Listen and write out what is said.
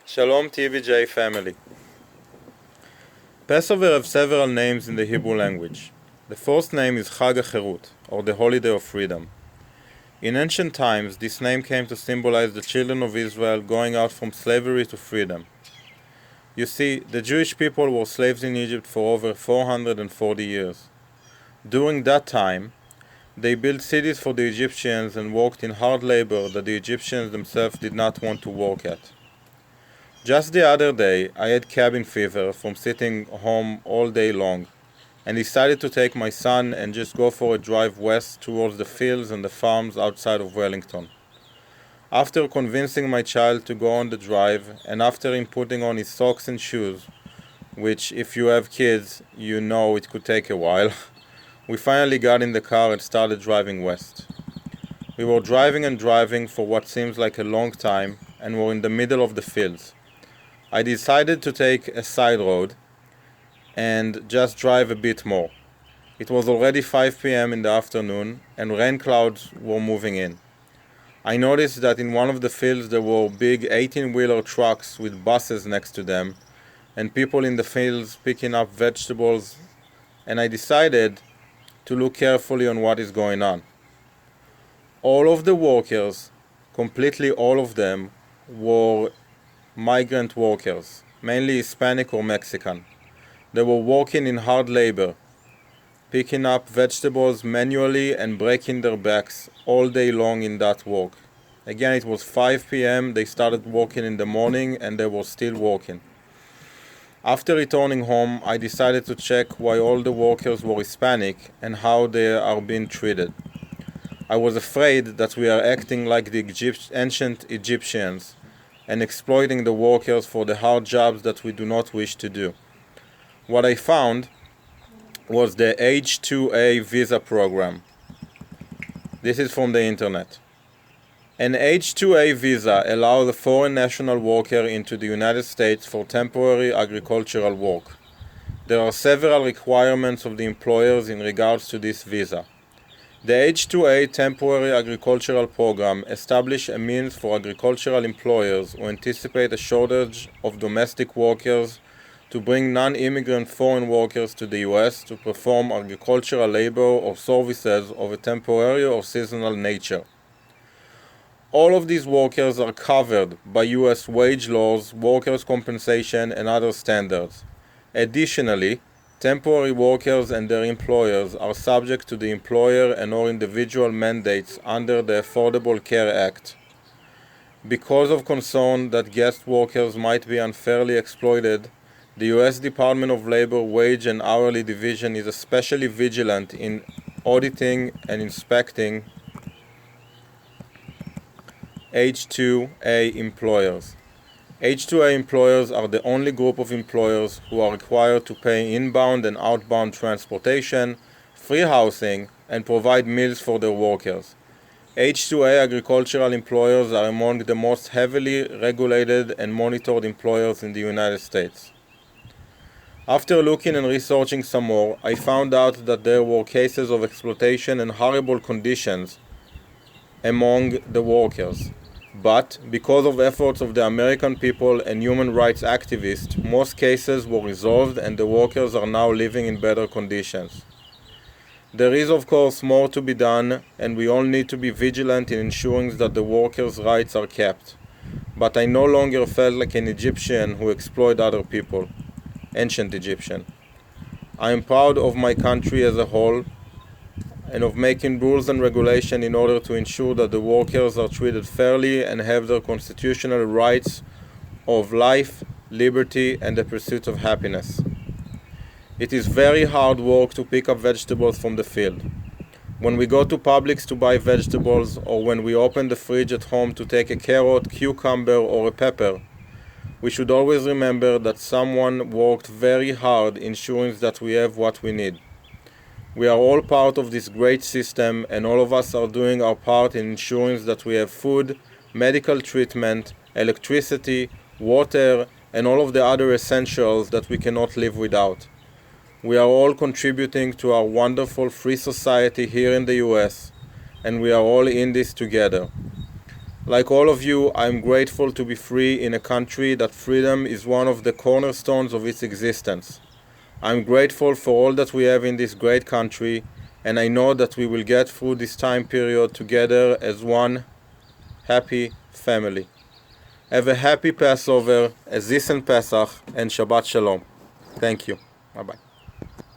Shalom TVJ family. Passover have several names in the Hebrew language. The first name is Chag HaCherut, or the Holiday of Freedom. In ancient times, this name came to symbolize the children of Israel going out from slavery to freedom. You see, the Jewish people were slaves in Egypt for over 440 years. During that time, they built cities for the Egyptians and worked in hard labor that the Egyptians themselves did not want to work at. Just the other day, I had cabin fever from sitting home all day long, and decided to take my son and just go for a drive west towards the fields and the farms outside of Wellington. After convincing my child to go on the drive, and after him putting on his socks and shoes, which if you have kids, you know it could take a while, we finally got in the car and started driving west. We were driving and driving for what seems like a long time, and were in the middle of the fields. I decided to take a side road and just drive a bit more. It was already 5 p.m. in the afternoon and rain clouds were moving in. I noticed that in one of the fields there were big 18-wheeler trucks with buses next to them and people in the fields picking up vegetables, and I decided to look carefully on what is going on. All of the workers, completely all of them, were migrant workers, mainly Hispanic or Mexican. They were working in hard labor, picking up vegetables manually and breaking their backs all day long in that work. Again, it was 5 p.m. They started working in the morning and they were still working. After returning home, I decided to check why all the workers were Hispanic and how they are being treated. I was afraid that we are acting like the ancient Egyptians and exploiting the workers for the hard jobs that we do not wish to do. What I found was the H-2A visa program. This is from the internet. An H-2A visa allows a foreign national worker into the United States for temporary agricultural work. There are several requirements of the employers in regards to this visa. The H-2A temporary agricultural program establishes a means for agricultural employers who anticipate a shortage of domestic workers to bring non-immigrant foreign workers to the U.S. to perform agricultural labor or services of a temporary or seasonal nature. All of these workers are covered by U.S. wage laws, workers' compensation, and other standards. Additionally, temporary workers and their employers are subject to the employer and or individual mandates under the Affordable Care Act. Because of concern that guest workers might be unfairly exploited, the U.S. Department of Labor Wage and Hourly Division is especially vigilant in auditing and inspecting H-2A employers. H-2A employers are the only group of employers who are required to pay inbound and outbound transportation, free housing, and provide meals for their workers. H-2A agricultural employers are among the most heavily regulated and monitored employers in the United States. After looking and researching some more, I found out that there were cases of exploitation and horrible conditions among the workers. But, because of efforts of the American people and human rights activists, most cases were resolved and the workers are now living in better conditions. There is of course more to be done, and we all need to be vigilant in ensuring that the workers' rights are kept. But I no longer felt like an Egyptian who exploited other people, ancient Egyptian. I am proud of my country as a whole, and of making rules and regulation in order to ensure that the workers are treated fairly and have their constitutional rights of life, liberty, and the pursuit of happiness. It is very hard work to pick up vegetables from the field. When we go to Publix to buy vegetables, or when we open the fridge at home to take a carrot, cucumber, or a pepper, we should always remember that someone worked very hard ensuring that we have what we need. We are all part of this great system, and all of us are doing our part in ensuring that we have food, medical treatment, electricity, water, and all of the other essentials that we cannot live without. We are all contributing to our wonderful free society here in the US, and we are all in this together. Like all of you, I am grateful to be free in a country that freedom is one of the cornerstones of its existence. I am grateful for all that we have in this great country, and I know that we will get through this time period together as one happy family. Have a happy Passover, a Zis and Pesach, and Shabbat Shalom. Thank you. Bye-bye.